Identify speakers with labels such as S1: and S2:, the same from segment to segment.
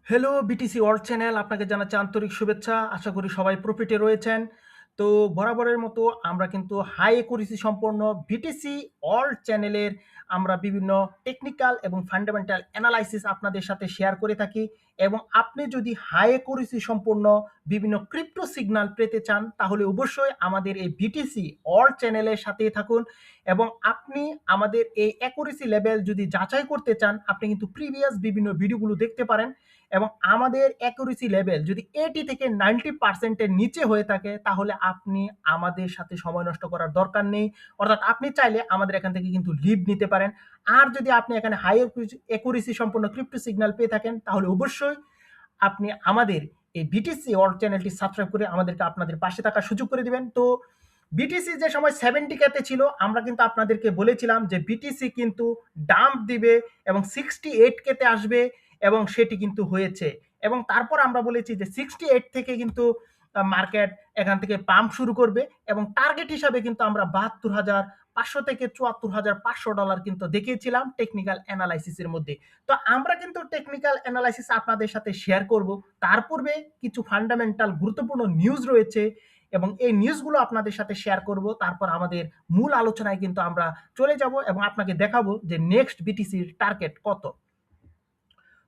S1: Hello BTC world channel আপনাকে জানাচ্ছি আন্তরিক শুভেচ্ছা। আশা করি সবাই প্রফিটে রয়েছেন। তো বরাবরের মতো আমরা কিন্তু হাই একুরেসি সম্পন্ন বিটিসি ওয়ার্ল্ড চ্যানেলের আমরা বিভিন্ন টেকনিক্যাল এবং ফান্ডামেন্টাল অ্যানালাইসিস আপনাদের সাথে শেয়ার করে থাকি এবং আপনি যদি হাই একুরেসি সম্পন্ন বিভিন্ন ক্রিপ্টো সিগন্যাল পেতে চান তাহলে অবশ্যই আমাদের এই বিটিসি ওয়ার্ল্ড চ্যানেলের সাথেই থাকুন এবং আপনি আমাদের এই অ্যাকুরেসি লেভেল যদি যাচাই করতে চান আপনি কিন্তু প্রিভিয়াস বিভিন্ন ভিডিওগুলো দেখতে পারেন এবং আমাদের অ্যাকুরেসি লেভেল যদি 80 থেকে 90% এর নিচে হয়ে থাকে তাহলে আপনি আমাদের সাথে সময় নষ্ট করার দরকার নেই। অর্থাৎ আপনি চাইলে আমাদের এখান থেকে কিন্তু লিভ নিতে পারেন। আর যদি আপনি এখানে হাই অ্যাকুরেসি সম্পন্ন ক্রিপ্টো সিগন্যাল পেয়ে থাকেন তাহলে অবশ্যই আপনি আমাদের এই বিটিসি ওয়ার্ল্ড চ্যানেলটি সাবস্ক্রাইব করে আমাদেরকে আপনাদের পাশে থাকার সুযোগ করে দিবেন। তো বিটিসি যে সময় 70 কে তে ছিল আমরা কিন্তু আপনাদেরকে বলেছিলাম যে বিটিসি কিন্তু ডাম্প দিবে এবং 68 কে তে আসবে এবং সেটি কিন্তু হয়েছে এবং তারপর আমরা বলেছি যে 68 থেকে কিন্তু মার্কেট এখান থেকে পাম্প শুরু করবে এবং টার্গেট হিসাবে কিন্তু আমরা 72,500 থেকে 74,500 ডলার কিন্তু দেখিয়েছিলাম টেকনিক্যাল অ্যানালাইসিসের মধ্যে। তো আমরা কিন্তু টেকনিক্যাল অ্যানালাইসিস আপনাদের সাথে শেয়ার করব। তার পূর্বে কিছু ফান্ডামেন্টাল গুরুত্বপূর্ণ নিউজ রয়েছে এবং এই নিউজগুলো আপনাদের সাথে শেয়ার করব। তারপর আমাদের মূল আলোচনায় কিন্তু আমরা চলে যাব এবং আপনাকে দেখাবো যে নেক্সট বিটিসির টার্গেট কত।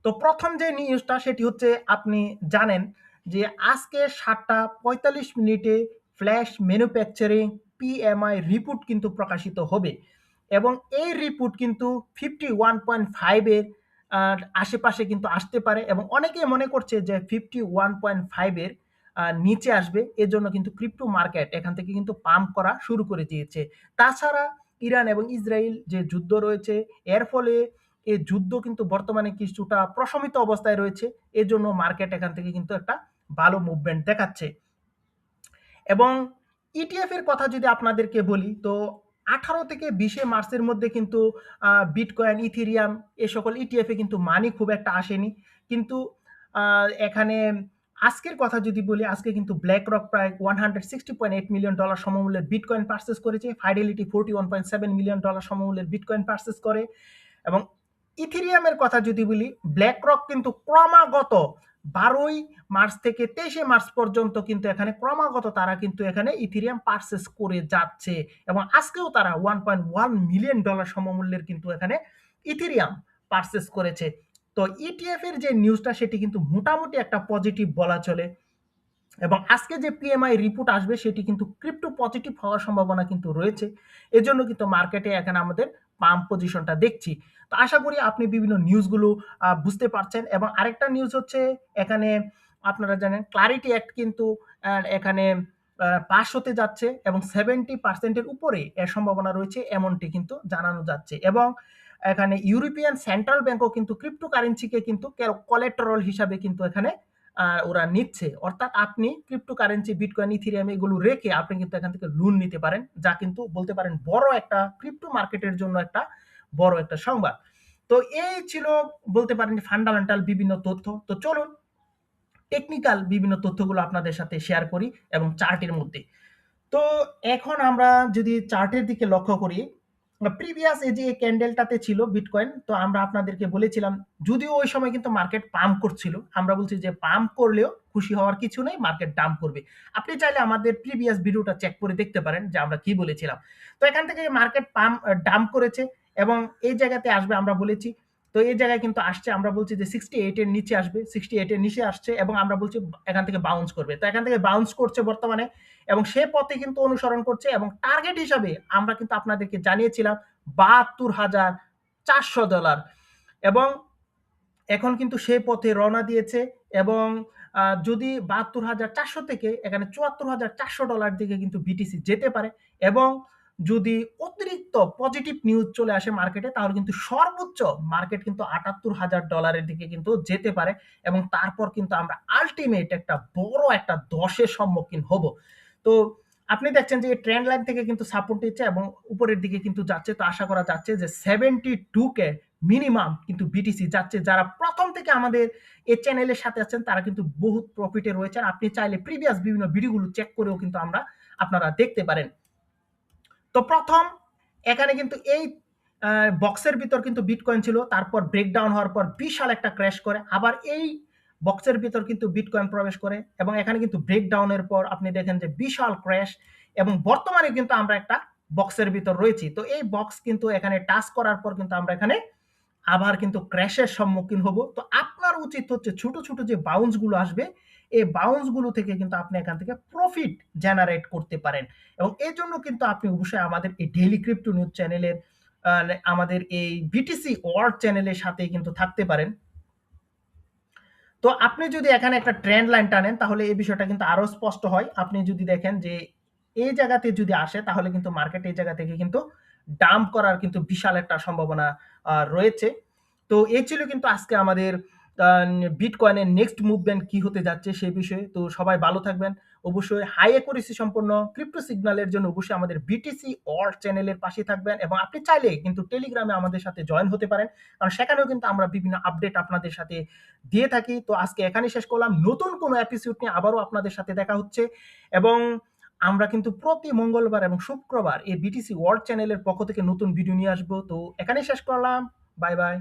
S1: তো প্রথম যে নিউজটা সেটি হচ্ছে আপনি জানেন যে আজকে 7:45 ফ্ল্যাশ ম্যানুফ্যাকচারিং পিএমআই রিপোর্ট কিন্তু প্রকাশিত হবে এবং এই রিপোর্ট কিন্তু 51.5 এর আশেপাশে কিন্তু আসতে পারে এবং অনেকেই মনে করছে যে 51.5 এর নিচে আসবে। এজন্য কিন্তু ক্রিপ্টো মার্কেট এখান থেকে কিন্তু পাম্প করা শুরু করে দিয়েছে। তাছাড়া ইরান এবং ইসরায়েল যে যুদ্ধ রয়েছে এর ফলে এই যুদ্ধ কিন্তু বর্তমানে কিছুটা প্রশমিত অবস্থায় রয়েছে। এজন্য মার্কেট এখান থেকে কিন্তু একটা ভালো মুভমেন্ট দেখাচ্ছে এবং ইটিএফ এর কথা যদি আপনাদেরকে বলি তো 18 থেকে 20 মার্চের মধ্যে কিন্তু বিটকয়েন, ইথেরিয়াম এ সকল ইটিএফ এ কিন্তু মানি খুব একটা আসেনি। কিন্তু এখানে আজকের কথা যদি বলি আজকে কিন্তু BlackRock প্রায় $160.8 মিলিয়ন সমমূল্যের বিটকয়েন পারচেজ করেছে। Fidelity $41.7 মিলিয়ন সমমূল্যের বিটকয়েন পারচেজ করে এবং ইথেরিয়ামের কথা যদি বলি ব্ল্যাকরক কিন্তু ক্রমাগত 12 মার্চ থেকে 23 মার্চ পর্যন্ত কিন্তু এখানে ক্রমাগত তারা কিন্তু এখানে ইথেরিয়াম পারচেজ করে যাচ্ছে এবং আজকেও তারা $1.1 মিলিয়ন সমমূল্যের কিন্তু এখানে ইথেরিয়াম পারচেজ করেছে। তো ইটিএফ এর যে নিউজটা সেটি কিন্তু মোটামুটি একটা পজিটিভ বলা চলে এবং আজকে যে পিএমআই রিপোর্ট আসবে সেটি কিন্তু ক্রিপ্টো পজিটিভ হওয়ার সম্ভাবনা কিন্তু রয়েছে। এজন্য কিন্তু মার্কেটে এখানে আমাদের পাম্প পজিশনটা দেখছি। তো আশা করি আপনি বিভিন্ন নিউজগুলো বুঝতে পারছেন এবং আরেকটা নিউজ হচ্ছে এখানে আপনারা জানেন ক্লারিটি অ্যাক্ট কিন্তু এখানে পাস হতে যাচ্ছে এবং 70% এর উপরে এর সম্ভাবনা রয়েছে এমনটি কিন্তু জানানো যাচ্ছে এবং এখানে ইউরোপিয়ান সেন্ট্রাল ব্যাংকও কিন্তু ক্রিপ্টোকারেন্সিকে কিন্তু কোলাটেরাল হিসাবে কিন্তু এখানে ওরা নিচ্ছে। অর্থাৎ আপনি ক্রিপ্টোকারেন্সি, বিটকয়েন, ইথেরিয়াম এগুলো রেখে আপনি কিন্তু এখান থেকে লোন নিতে পারেন। যা কিন্তু বলতে পারেন বড় একটা ক্রিপ্টো মার্কেটের জন্য একটা বড় একটা সংবাদ। তো এই ছিল বলতে পারেন ফান্ডামেন্টাল বিভিন্ন তথ্য। তো চলুন টেকনিক্যাল বিভিন্ন তথ্যগুলো আপনাদের সাথে শেয়ার করি এবং চার্টের মধ্যে। তো এখন আমরা যদি চার্টের দিকে লক্ষ্য করি প্রিভিয়াস এই যে ক্যান্ডেলটাতে ছিল বিটকয়েন তো আমরা আপনাদেরকে বলেছিলাম যদিও ওই সময় কিন্তু মার্কেট পাম্প করছিল আমরা বলছি যে পাম্প করলেও খুশি হওয়ার কিছু নেই মার্কেট ডাম্প করবে। আপনি চাইলে আমাদের প্রিভিয়াস ভিডিওটা চেক করে দেখতে পারেন যে আমরা কি বলেছিলাম। তো এখান থেকে মার্কেট পাম্প ডাম্প করেছে এবং এই জায়গাতে আসবে আমরা বলেছি। তো এই জায়গায় কিন্তু আসছে আমরা বলছি যে 68 এর নিচে আসবে, 68 এর নিচে আসছে এবং আমরা বলছি এখান থেকে বাউন্স করবে। তো এখান থেকে বাউন্স করছে বর্তমানে এবং সে পথে কিন্তু অনুসরণ করছে এবং টার্গেট হিসাবে আমরা কিন্তু আপনাদেরকে জানিয়েছিলাম $72,400 এবং এখন কিন্তু সে পথে রওনা দিয়েছে এবং যদি 72,400 থেকে এখানে $74,400 দিকে কিন্তু বিটিসি যেতে পারে এবং যদি অতিরিক্ত পজিটিভ নিউজ চলে আসে মার্কেটে তাহলে কিন্তু সর্বোচ্চ মার্কেট কিন্তু $78,000 দিকে কিন্তু যেতে পারে এবং তারপর কিন্তু আমরা আল্টিমেট একটা বড় একটা ধসের সম্মুখীন হব। তো আপনি দেখছেন যে ট্রেন্ড লাইন থেকে কিন্তু সাপোর্ট দিচ্ছে এবং উপরের দিকে কিন্তু যাচ্ছে। তো আশা করা যাচ্ছে যে 72 কে মিনিমাম কিন্তু বিটিসি যাচ্ছে। যারা প্রথম থেকে আমাদের এই চ্যানেলের সাথে আছেন তারা কিন্তু বহুত প্রফিটে রয়েছেন। আপনি চাইলে প্রিভিয়াস বিভিন্ন ভিডিওগুলো চেক করেও কিন্তু আপনারা দেখতে পারেন। তো প্রথম এখানে কিন্তু এই বক্সের ভিতর কিন্তু বিটকয়েন ছিল তারপর ব্রেকডাউন হওয়ার পর বিশাল একটা ক্র্যাশ করে আবার এই বক্সের ভিতর কিন্তু বিটকয়েন প্রবেশ করে এবং এখানে কিন্তু ব্রেকডাউনের পর আপনি দেখেন যে বিশাল ক্র্যাশ এবং বর্তমানে কিন্তু আমরা একটা বক্সের ভিতর রয়েছি। তো এই বক্স কিন্তু এখানে টাচ করার পর কিন্তু আমরা এখানে আবার কিন্তু ক্র্যাশের সম্মুখীন হব। তো আপনার উচিত হচ্ছে ছোট, ছোট যে বাউন্স গুলো আসবে, এই বাউন্স গুলো থেকে কিন্তু আপনি এখান থেকে প্রফিট জেনারেট করতে পারেন। এবং এজন্য কিন্তু আপনি অবশ্যই আমাদের এই ডেইলি ক্রিপ্টো নিউজ চ্যানেলের আমাদের এই বিটিসি ওয়ার্ল্ড চ্যানেলের সাথেই কিন্তু থাকতে পারেন। তো আপনি যদি এখানে একটা ট্রেন্ড লাইন টানেন তাহলে এই বিষয়টা কিন্তু আরো স্পষ্ট হয়। আপনি যদি দেখেন যে এই জায়গাতে যদি আসে তাহলে কিন্তু মার্কেট এই জায়গা থেকে কিন্তু ডাম্প করার কিন্তু বিশাল একটা সম্ভাবনা রয়েছে। তো এই ছিল কিন্তু আজকে আমাদের বিটকয়েনের নেক্সট মুভমেন্ট কি হতে যাচ্ছে সেই বিষয়ে। তো সবাই ভালো থাকবেন। অবশ্যই হাই অ্যাকুরেসি সম্পন্ন ক্রিপ্টো সিগন্যালের জন্য অবশ্যই আমাদের বিটিসি ওয়ার্ল্ড চ্যানেলের পাশে থাকবেন এবং আপনি চাইলে কিন্তু টেলিগ্রামে আমাদের সাথে জয়েন হতে পারেন। কারণ সেখানেও কিন্তু আমরা বিভিন্ন আপডেট আপনাদের সাথে দিয়ে থাকি। তো আজকে এখানেই শেষ করলাম। নতুন কোনো এপিসোড নিয়ে আবারও আপনাদের সাথে দেখা হচ্ছে এবং আমরা কিন্তু প্রতি মঙ্গলবার এবং শুক্রবার এই বিটিসি ওয়ার্ল্ড চ্যানেলের পক্ষ থেকে নতুন ভিডিও নিয়ে আসবো। তো এখানেই শেষ করলাম। Bye bye.